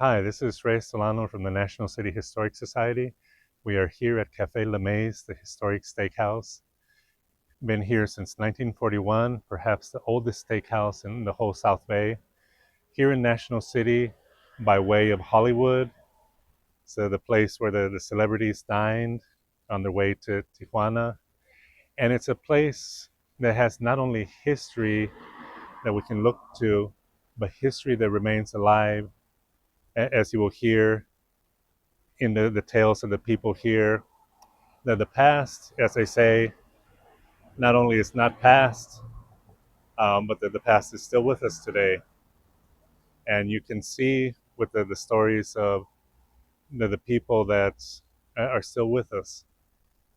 Hi, this is Ray Solano from the National City Historic Society. We are here at Cafe La Maze, the historic steakhouse. Been here since 1941, perhaps the oldest steakhouse in the whole South Bay. Here in National City, by way of Hollywood, so the place where the celebrities dined on their way to Tijuana. And it's a place that has not only history that we can look to, but history that remains alive, as you will hear in the tales of the people here. That the past, as they say, not only is not past, but that the past is still with us today. And you can see with the stories of the people that are still with us,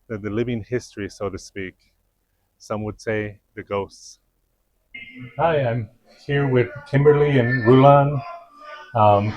the living history, so to speak. Some would say the ghosts. Hi, I'm here with Kimberly and Rula. Um,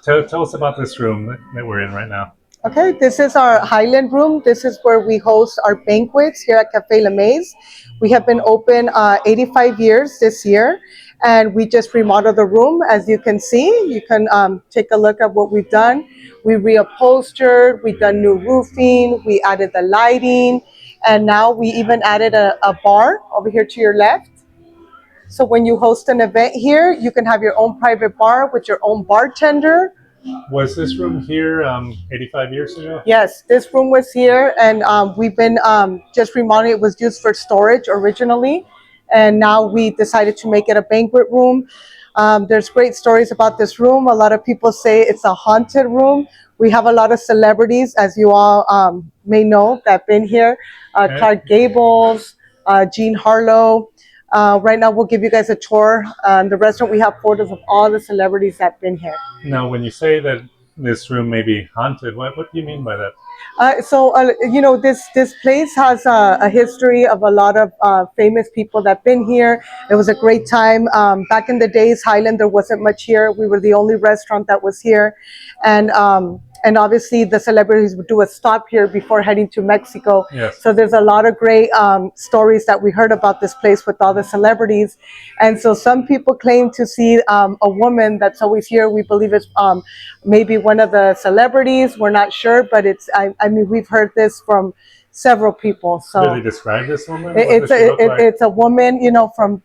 tell us about this room that we're in right now. Okay, this is our Highland room. This is where we host our banquets here at Cafe La Maze. We have been open 85 years this year, and we just remodeled the room. As you can see, you can take a look at what we've done. We reupholstered, we've done new roofing, we added the lighting, and now we even added a bar over here to your left. So when you host an event here, you can have your own private bar with your own bartender. Was this room here 85 years ago? Yes, this room was here, and we've been just remodeling. It was used for storage originally, and now we decided to make it a banquet room. There's great stories about this room. A lot of people say it's a haunted room. We have a lot of celebrities, as you all may know, that have been here. Clark Gables, Jean Harlow. Right now, we'll give you guys a tour. The restaurant, we have photos of all the celebrities that have been here. Now, when you say that this room may be haunted, what do you mean by that? This place has a history of a lot of famous people that've been here. It was a great time. Back in the days, Highland, there wasn't much here. We were the only restaurant that was here, and obviously the celebrities would do a stop here before heading to Mexico. Yes. So there's a lot of great stories that we heard about this place with all the celebrities, and so some people claim to see a woman that's always here. We believe it's maybe one of the celebrities. We're not sure, but I mean, we've heard this from several people. So do they describe this woman? it's a woman, from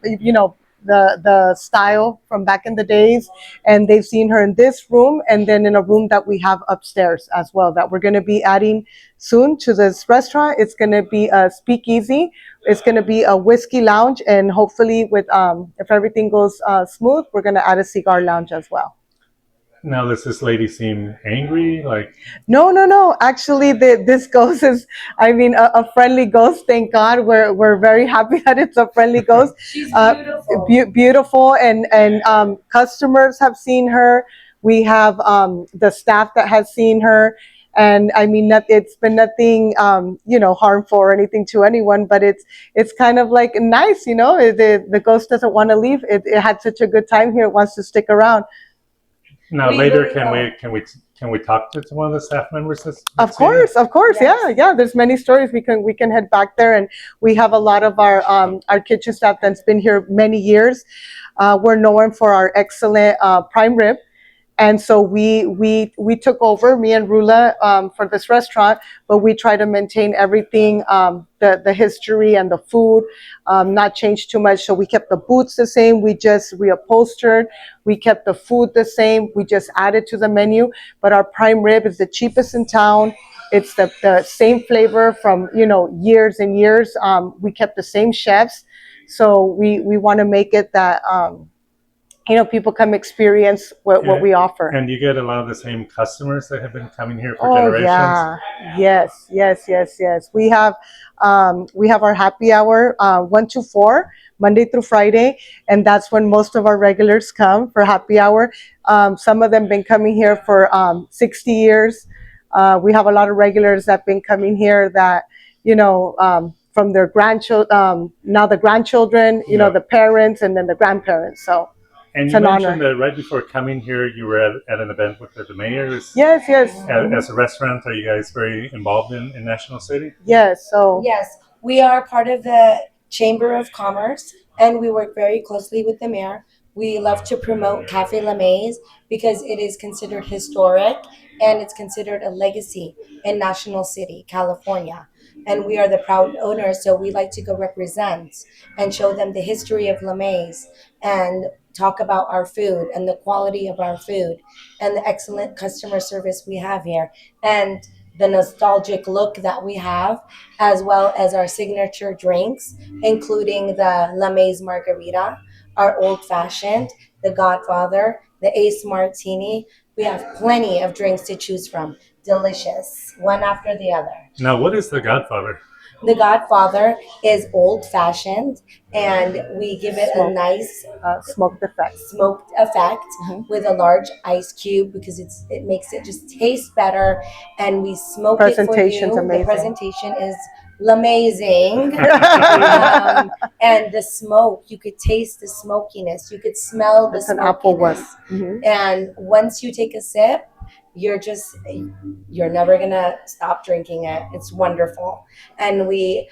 the style from back in the days, and they've seen her in this room, and then in a room that we have upstairs as well that we're going to be adding soon to this restaurant. It's going to be a speakeasy. It's going to be a whiskey lounge, and hopefully, with if everything goes smooth, we're going to add a cigar lounge as well. Now, does this lady seem angry? Like, No, no, no. Actually, this ghost is, I mean, a friendly ghost. Thank God. We're very happy that it's a friendly ghost. She's beautiful. Beautiful, and customers have seen her. We have the staff that has seen her, and I mean, it's been nothing, harmful or anything to anyone. But it's kind of like nice, The ghost doesn't want to leave. It had such a good time here. It wants to stick around. now later, can we talk to one of the staff members? Of course, Yes. yeah. There's many stories. We can head back there, and we have a lot of our kitchen staff that's been here many years. We're known for our excellent prime rib, and so we took over, me and Rula, for this restaurant, but we try to maintain everything, the history and the food, not change too much. So we kept the booths the same. We just reupholstered. We kept the food the same. We just added to the menu. But our prime rib is the cheapest in town. It's the same flavor from years and years. We kept the same chefs, so we want to make it that. People come experience what we offer. And you get a lot of the same customers that have been coming here for Oh generations. yeah, yes. We have our happy hour 1 to 4 Monday through Friday, and that's when most of our regulars come for happy hour. Some of them been coming here for 60 years. We have a lot of regulars that've been coming here that from their grandchildren, now the grandchildren, Yeah. the parents, and then the grandparents. So. And It's you an mentioned honor. that right before coming here, you were at an event with the mayor. Yes. As a restaurant, are you guys very involved in National City? Yes. So. Yes, we are part of the Chamber of Commerce, and we work very closely with the mayor. We love to promote Cafe La Maze because it is considered historic and it's considered a legacy in National City, California. And we are the proud owners, so we like to go represent and show them the history of La Maze and talk about our food and the quality of our food and the excellent customer service we have here and the nostalgic look that we have, as well as our signature drinks, including the La Maze Margarita, our old fashioned, the Godfather, the Ace Martini. We have plenty of drinks to choose from. Delicious, one after the other. Now, what is the Godfather? The Godfather is old fashioned, and we give it a nice smoked effect. With a large ice cube because it makes it just taste better, and we smoke it for you. Presentation's amazing. The presentation is amazing. And the smoke, you could taste the smokiness, you could smell the It's an apple one. smokiness. And once you take a sip, you're never gonna stop drinking it. It's wonderful. And we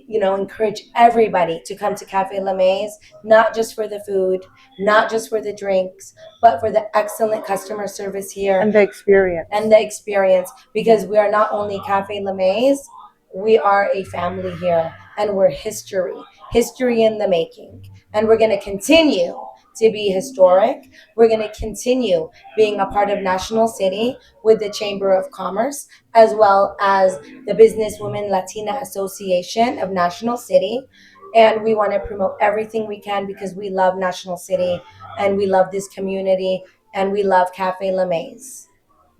encourage everybody to come to Cafe La Maze, not just for the food, not just for the drinks, but for the excellent customer service here And the experience. because we are not only Cafe La Maze, we are a family here, and we're history in the making. And we're going to continue to be historic. We're going to continue being a part of National City with the Chamber of Commerce, as well as the Businesswomen Latina Association of National City. And we want to promote everything we can because we love National City and we love this community and we love Cafe La Maze.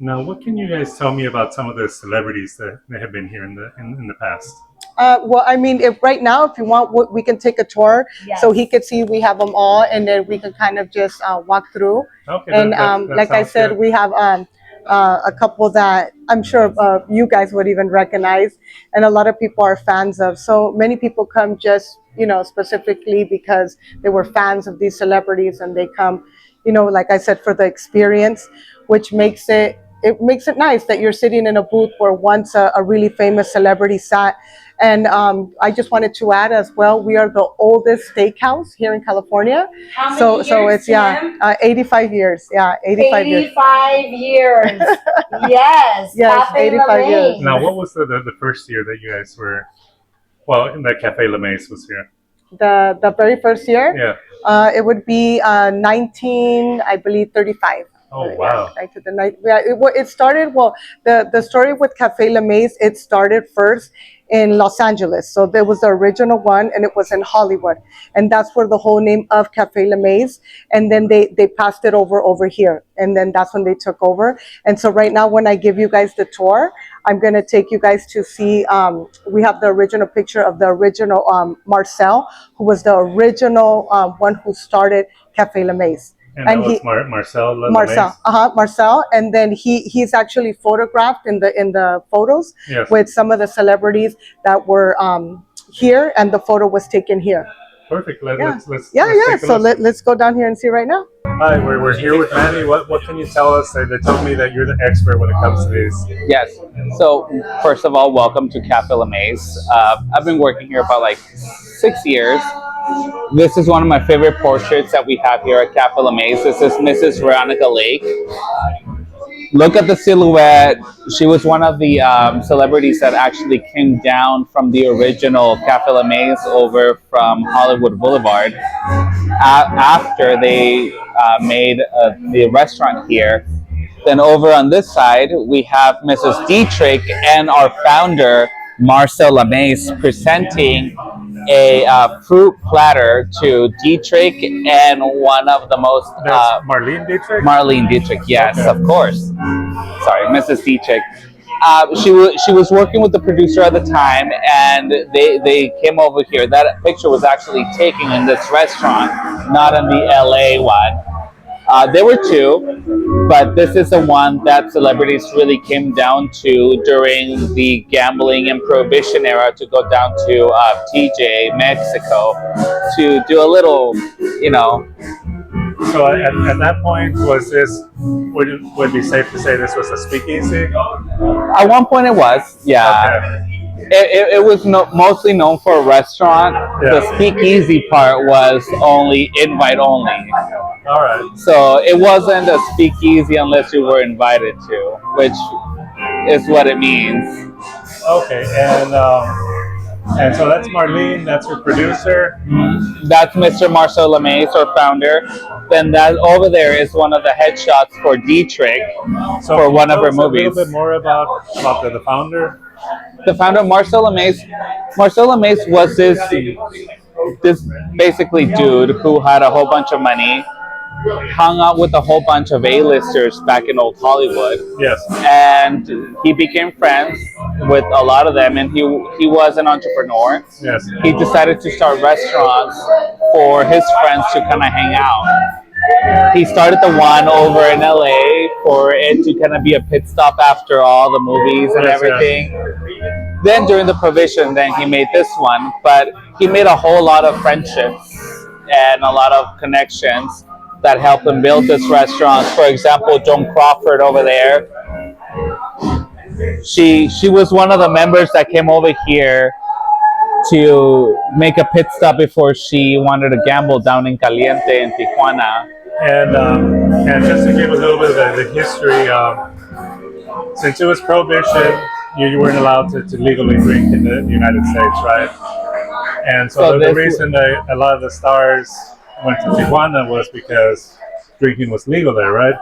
Now, what can you guys tell me about some of the celebrities that have been here in the past? Well, I mean, if you want, we can take a tour. Yes. So he could see we have them all, and then we can kind of just walk through. Okay. And that like I said, good. we have a couple that I'm sure you guys would even recognize, and a lot of people are fans of. So many people come just, specifically because they were fans of these celebrities, and they come, like I said, for the experience, which makes it nice that you're sitting in a booth where once a really famous celebrity sat. And I just wanted to add as well, we are the oldest steakhouse here in California. How many So years, it's Tim? 85 years. Yeah, 85 years. 85 years. Yes. Yes, Cafe 85 La years. Maze. Now, what was the first year that you guys were? Well, that Cafe La Maze was here. The very first year. Yeah. It would be 1935. Oh, wow. It started, the story with Cafe La Maze, it started first in Los Angeles. So there was the original one, and it was in Hollywood. And that's where the whole name of Cafe La Maze. And then they passed it over here. And then that's when they took over. And so right now, when I give you guys the tour, I'm going to take you guys to see, we have the original picture of the original Marcel, who was the original one who started Cafe La Maze. And that was Marcel. Marcel, and then he's actually photographed in the photos. Yes. With some of the celebrities that were here, and the photo was taken here. Perfect. Let's So let's go down here and see right now. Hi, we're here with Manny. What can you tell us? They told me that you're the expert when it comes to these. Yes. So first of all, welcome to Cafe La Maze. I've been working here about 6 years. This is one of my favorite portraits that we have here at Cafe La Maze. This is Mrs. Veronica Lake. Look at the silhouette. She was one of the celebrities that actually came down from the original Cafe La Maze over from Hollywood Boulevard after they made the restaurant here. Then over on this side, we have Mrs. Dietrich and our founder, Marcel La Maze, presenting a fruit platter to Dietrich and one of the most... Marlene Dietrich? Marlene Dietrich, yes, Okay. Of course. Sorry, Mrs. Dietrich. She was working with the producer at the time, and they came over here. That picture was actually taken in this restaurant, not in the LA one. There were two, but this is the one that celebrities really came down to during the gambling and prohibition era, to go down to TJ, Mexico, to do a little, So at that point, would it be safe to say this was a speakeasy? At one point it was, yeah. Okay. It was mostly known for a restaurant, The speakeasy part was only invite only. All right. So it wasn't a speakeasy unless you were invited to, which is what it means. Okay, and so that's Marlene. That's your producer. That's Mr. Marcel Lemay, our founder. Then that over there is one of the headshots for Dietrich So for can you one of tell her us movies. A little bit more about the founder. The founder, Marcel Lemay. Marcel Lemay was this basically dude who had a whole bunch of money, hung out with a whole bunch of A-listers back in old Hollywood. Yes. And he became friends with a lot of them, and he was an entrepreneur. Yes. He decided to start restaurants for his friends to kind of hang out. He started the one over in LA for it to kind of be a pit stop after all the movies and everything. Then during the prohibition, then he made this one, but he made a whole lot of friendships and a lot of connections that helped him build this restaurant. For example, Joan Crawford over there. She was one of the members that came over here to make a pit stop before she wanted to gamble down in Caliente in Tijuana. And just to give a little bit of the history, since it was prohibition, you weren't allowed to legally drink in the United States, right? And so the reason that a lot of the stars went to Tijuana was because drinking was legal there, right?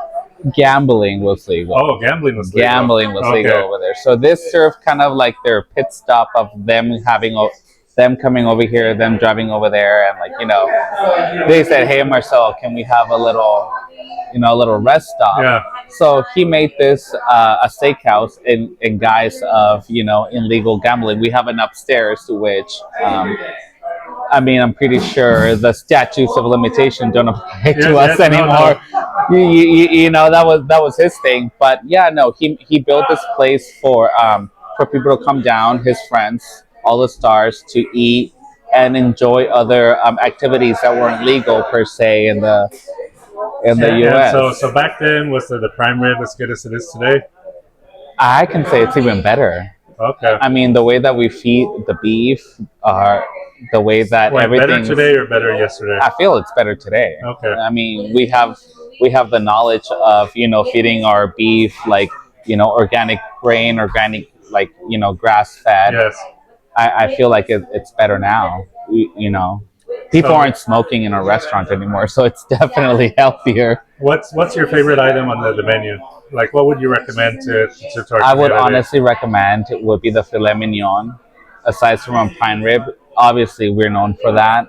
Gambling was legal. Oh, gambling was legal. Gambling was legal over there. So this served kind of like their pit stop of them them coming over here, them driving over there, and they said, "Hey, Marcel, can we have a little rest stop?" Yeah. So he made this a steakhouse in guise of illegal gambling. We have an upstairs, which I'm pretty sure the statutes of limitation don't apply to us anymore. No. That was his thing. But yeah, no, he built this place for people to come down, his friends, all the stars, to eat and enjoy other activities that weren't legal per se in the U.S. So back then, was the prime rib as good as it is today? I can say it's even better. Okay. I mean, the way that we feed the beef, the way that everything. Better today or better yesterday? I feel it's better today. Okay. I mean, we have the knowledge of feeding our beef organic grain, organic grass fed. Yes. I feel like it's better now. People aren't smoking in a restaurant anymore, so it's definitely healthier. What's your favorite item on the menu? Like, what would you recommend to I would honestly recommend it would be the filet mignon. Aside from prime rib, obviously we're known for that,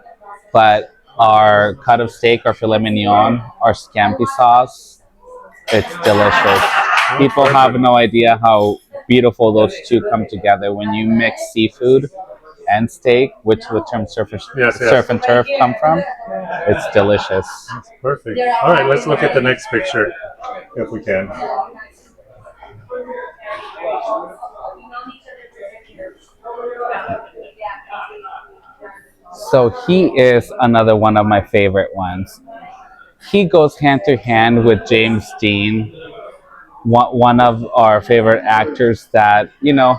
but our cut of steak, our filet mignon, our scampi sauce, it's delicious. People have no idea how beautiful those two come together when you mix seafood and steak, which the term surf and turf come from. It's delicious. That's perfect. All right, let's look at the next picture, if we can. So he is another one of my favorite ones. He goes hand to hand with James Dean, one of our favorite actors that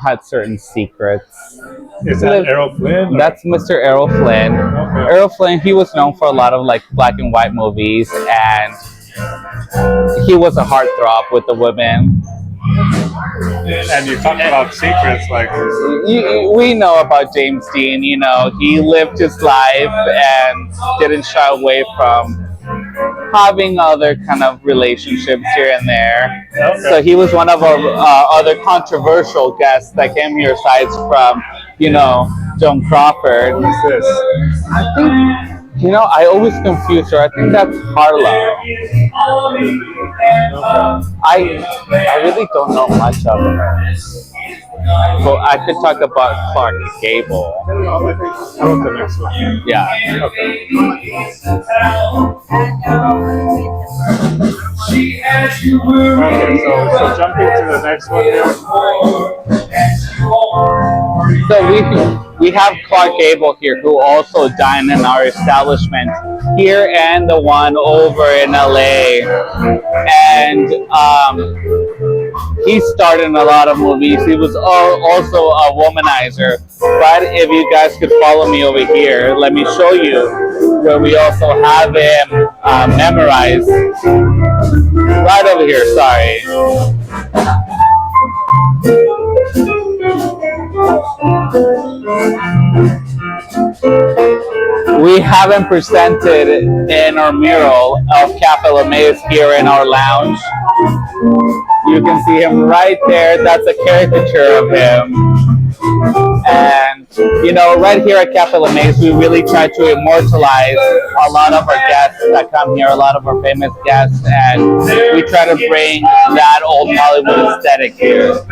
had certain secrets. Is that Errol Flynn? That's Mr. Errol Flynn. Okay. Errol Flynn, he was known for a lot of black and white movies, and he was a heartthrob with the women. And you talk about secrets, like we know about James Dean. He lived his life and didn't shy away from having other kind of relationships here and there. Okay. So he was one of our other controversial guests that came here, aside from Joan Crawford. Who's this? I think I always confuse her. I think that's Harlow. I really don't know much of her. But I could talk about Clark Gable. How about the next one? Yeah. Okay. Okay, so jumping to the next one here. So we have Clark Gable here, who also dined in our establishment here and the one over in LA, and he starred in a lot of movies. He was also a womanizer. But if you guys could follow me over here, let me show you where we also have him memorized. Right over here, sorry. We haven't presented in our mural of Cafe La Maze here in our lounge. You can see him right there. That's a caricature of him. And, you know, right here at Cafe La Maze, we really try to immortalize a lot of our guests that come here, a lot of our famous guests, and we try to bring that old Hollywood aesthetic here.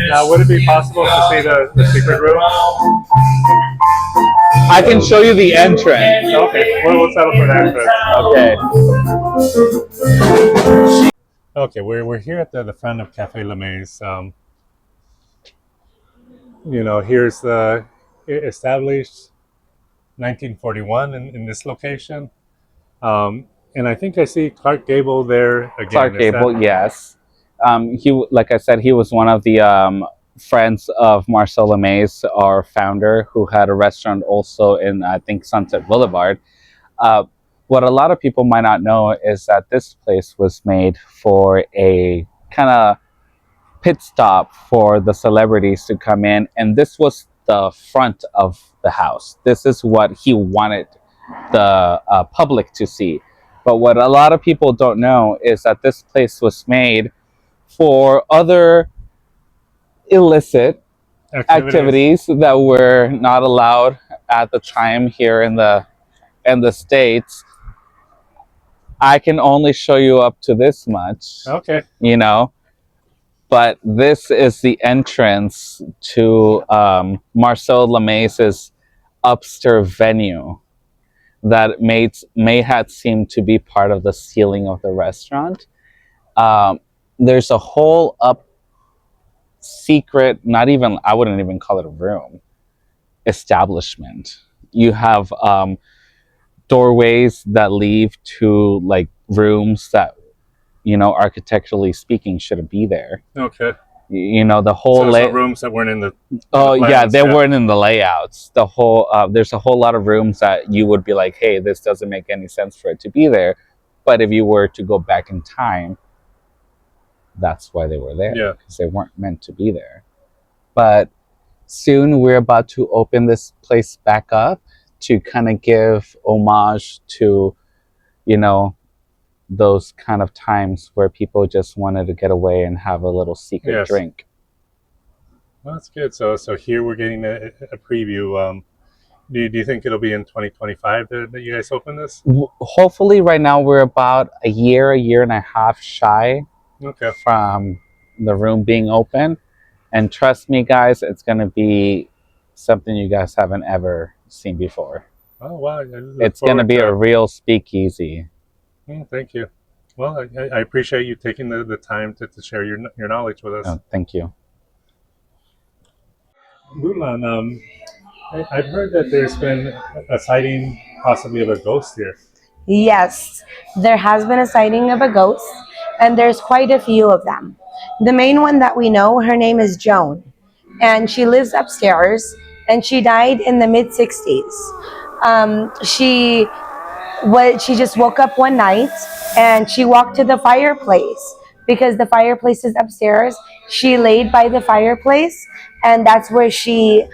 Now, would it be possible to see the secret room? I can show you the entrance. Okay, we'll settle for that. Okay. Okay, we're here at the front of Cafe La Maze. You know, here's the established 1941 in this location. And I think I see Clark Gable there again. Clark Gable, yes. He, like I said, he was one of the friends of Marcel La Maze, our founder, who had a restaurant also in, I think, Sunset Boulevard. What a lot of people might not know is that this place was made for a kind of pit stop for the celebrities to come in, and this was the front of the house. This is what he wanted the public to see. But what a lot of people don't know is that this place was made for other illicit activities that were not allowed at the time here in the States. I can only show you up to this much. Okay. You know, but this is the entrance to Marcel La Maze's upstairs venue that may have seemed to be part of the ceiling of the restaurant. There's a whole secret, I wouldn't even call it a room, establishment. You have doorways that lead to like rooms that, you know, architecturally speaking, shouldn't be there. Okay. You know, the whole so rooms that weren't in the plans, they weren't in the layouts. The whole there's a whole lot of rooms that you would be like, hey, this doesn't make any sense for it to be there. But if you were to go back in time, that's why they were there. Yeah. Because they weren't meant to be there. But soon we're about to open this place back up to kind of give homage to, you know, those kind of times where people just wanted to get away and have a little secret drink. Well, that's good. So here we're getting a preview. Do you think it'll be in 2025 that you guys open this? Hopefully. Right now we're about a year and a half shy from the room being open. And trust me, guys, it's going to be something you guys haven't ever seen before. Oh, wow. It's going to be a real speakeasy. Thank you. Well, I appreciate you taking the time to share your knowledge with us. Oh, thank you. Rula, I've heard that there's been a sighting possibly of a ghost here. Yes, there has been a sighting of a ghost, and there's quite a few of them. The main one that we know, her name is Joan, and she lives upstairs, and she died in the mid-60s. She just woke up one night, and she walked to the fireplace because the fireplace is upstairs. She laid by the fireplace, and that's where she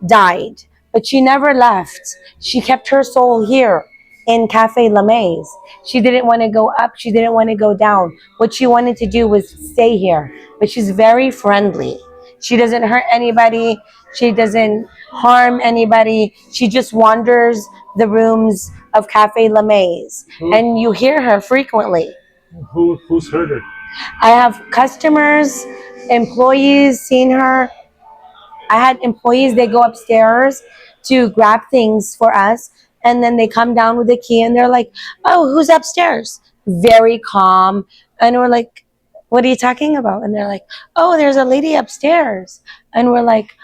died. But she never left. She kept her soul here in Cafe La Maze. She didn't want to go up. She didn't want to go down. What she wanted to do was stay here. But she's very friendly. She doesn't hurt anybody. She doesn't harm anybody. She just wanders the rooms of Cafe La Maze. And you hear her frequently. Who's heard her? I have customers, employees seen her. I had employees, they go upstairs to grab things for us, and then they come down with the key and they're like, oh, who's upstairs? Very calm. And we're like, what are you talking about? And they're like, oh, there's a lady upstairs. And we're like,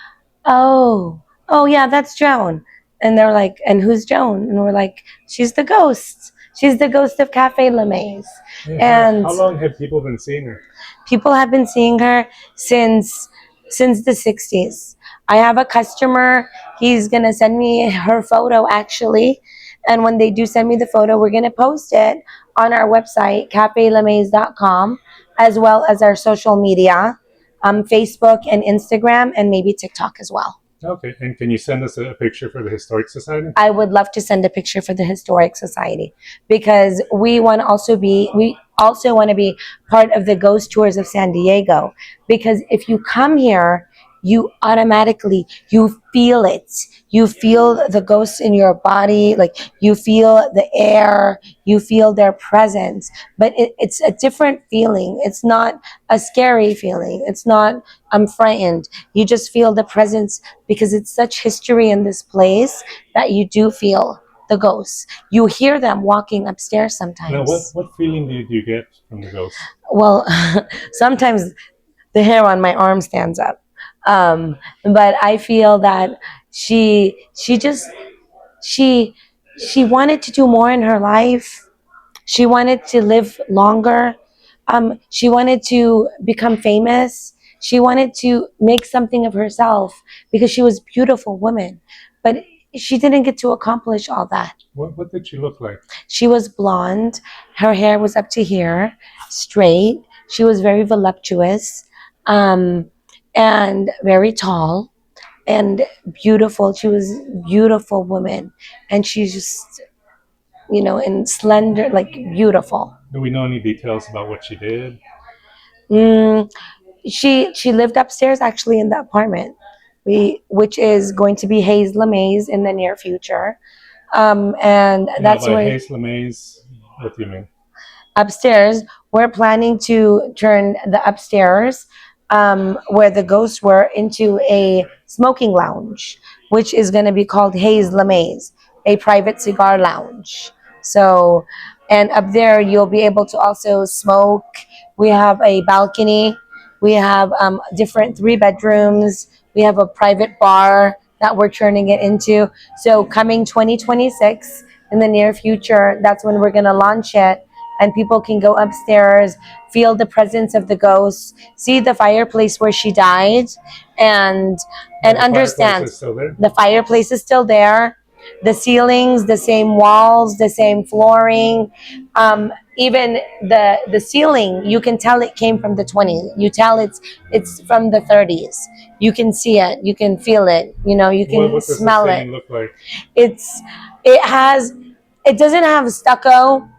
oh yeah, that's Joan. And they're like, and who's Joan? And we're like, she's the ghost. She's the ghost of Cafe La Maze. Hey, And how long have people been seeing her? people have been seeing her since the 60s. I have a customer. He's going to send me her photo actually. And when they do send me the photo, we're going to post it on our website, cafelamaze.com, as well as our social media, Facebook and Instagram, and maybe TikTok as well. Okay, and can you send us a picture for the Historic Society? I would love to send a picture for the Historic Society, because we also want to be part of the Ghost Tours of San Diego, because if you come here, you automatically, you feel it. You feel the ghosts in your body, like you feel the air, you feel their presence, but it's a different feeling. It's not a scary feeling. It's not, I'm frightened. You just feel the presence, because it's such history in this place that you do feel the ghosts. You hear them walking upstairs sometimes. Now, what feeling do you get from the ghosts? Well, sometimes the hair on my arm stands up. But I feel that she wanted to do more in her life. She wanted to live longer. She wanted to become famous. She wanted to make something of herself, because she was a beautiful woman. But she didn't get to accomplish all that. What did she look like? She was blonde. Her hair was up to here, straight. She was very voluptuous. And very tall and beautiful. She was a beautiful woman, and she's just, and slender, like beautiful. Do we know any details about what she did? She lived upstairs actually in the apartment, which is going to be Hayes La Maze in the near future. And that's by where Hayes La Maze, what do you mean? Upstairs, we're planning to turn the upstairs, where the ghosts were, into a smoking lounge, which is going to be called Hayes La Maze, a private cigar lounge. So, and up there you'll be able to also smoke. We have a balcony. We have different 3 bedrooms. We have a private bar that we're turning it into. So coming 2026, in the near future, that's when we're going to launch it. And people can go upstairs, feel the presence of the ghosts, see the fireplace where she died, and understand the fireplace is still there. The ceilings, the same walls, the same flooring, even the ceiling. You can tell it came from the 20s. You tell it's from the 30s. You can see it. You can feel it. You can smell it. Look like? It doesn't have stucco.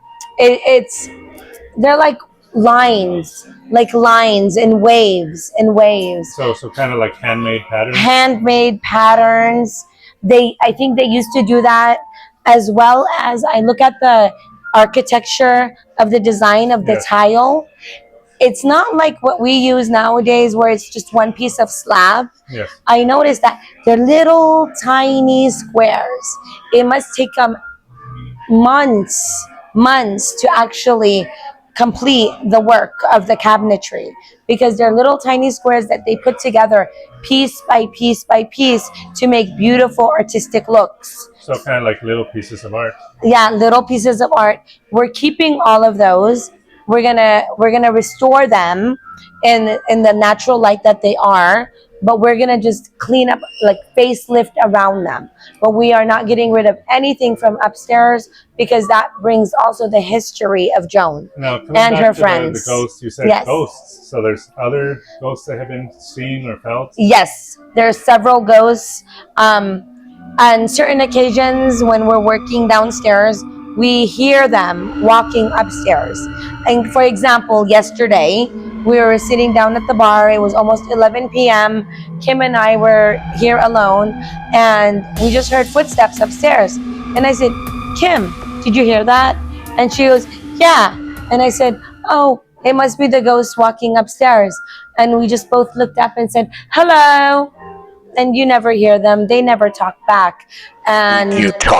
They're like lines and waves. So kind of like handmade patterns. Handmade patterns. I think they used to do that, as well as I look at the architecture of the design of the tile. It's not like what we use nowadays, where it's just one piece of slab. Yes. I noticed that they're little tiny squares. It must take them months to actually complete the work of the cabinetry, because they're little tiny squares that they put together piece by piece by piece to make beautiful artistic looks. So kind of like little pieces of art. Yeah, little pieces of art. We're keeping all of those. We're gonna restore them in the natural light that they are, but we're gonna just clean up, like facelift around them. But we are not getting rid of anything from upstairs, because that brings also the history of Joan and her friends. The ghosts, you said ghosts. So there's other ghosts that have been seen or felt? Yes, there's several ghosts. On certain occasions when we're working downstairs, we hear them walking upstairs. And for example, yesterday, we were sitting down at the bar. It was almost 11 p.m. Kim and I were here alone, and we just heard footsteps upstairs. And I said, Kim, did you hear that? And she goes, yeah. And I said, oh, it must be the ghost walking upstairs. And we just both looked up and said, hello. And you never hear them. They never talk back. And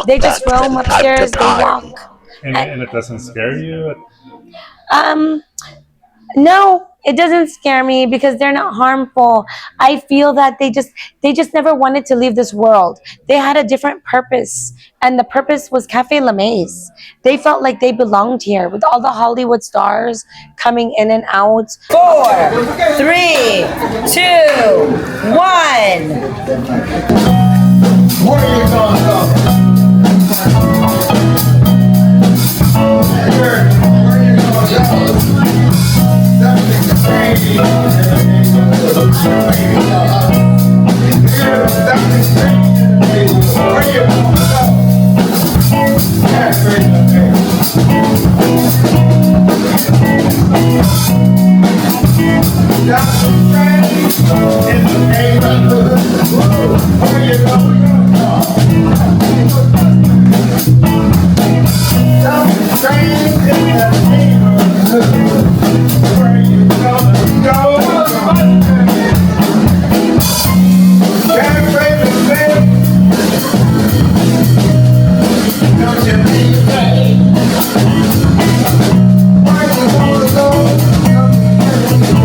they just roam upstairs. They walk. And it doesn't scare you? No, It doesn't scare me because they're not harmful. I feel that they just never wanted to leave this world. They had a different purpose, and the purpose was Cafe La Maze. They felt like they belonged here with all the Hollywood stars coming in and out. 4, 3, 2, 1. Where you gonna go? Where you gonna go? Something crazy. Where you gonna go? That's crazy. Something crazy in the neighborhood. Where you gonna go? Something strange in the neighborhood. Where you gonna go? Can't wait to say. Don't you be afraid. Where you gonna go? Can't wait to say.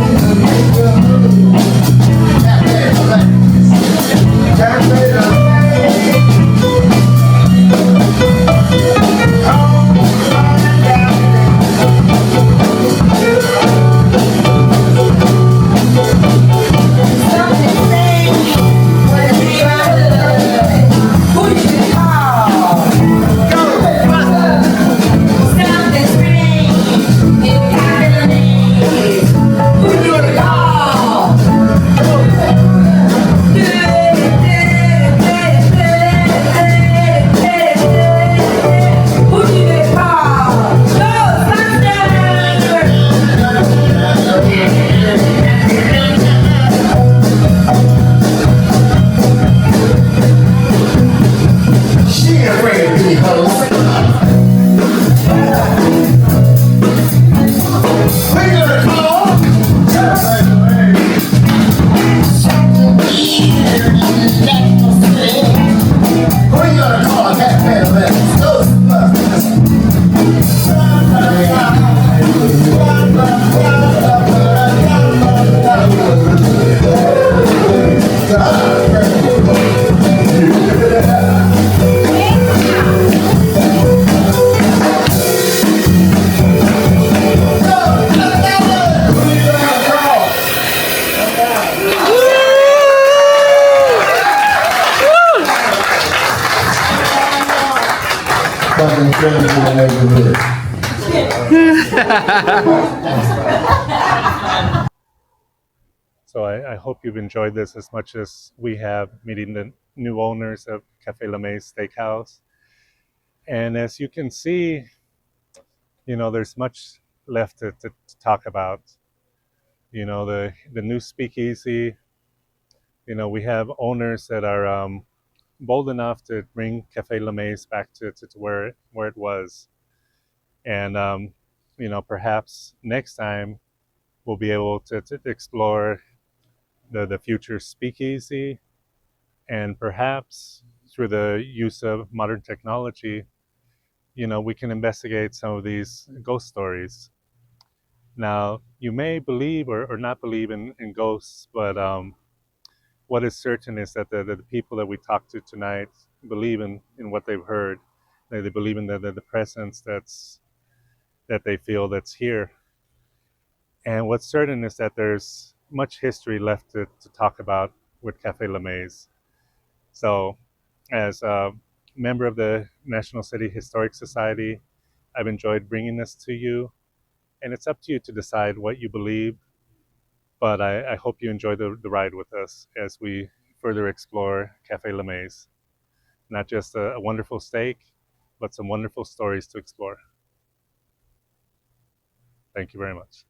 Something strange in the neighborhood. So I hope you've enjoyed this as much as we have, meeting the new owners of Cafe La Maze Steakhouse. And as you can see, there's much left to talk about. The new speakeasy, we have owners that are bold enough to bring Cafe La Maze back to where it was. And, perhaps next time we'll be able to explore the future speakeasy, and perhaps through the use of modern technology, we can investigate some of these ghost stories. Now, you may believe or not believe in ghosts, but what is certain is that the people that we talked to tonight believe in what they've heard. They believe in the presence that they feel that's here. And what's certain is that there's much history left to talk about with Cafe La Maze. So, as a member of the National City Historic Society, I've enjoyed bringing this to you, and it's up to you to decide what you believe. But I hope you enjoy the ride with us as we further explore Cafe La Maze. Not just a wonderful steak, but some wonderful stories to explore. Thank you very much.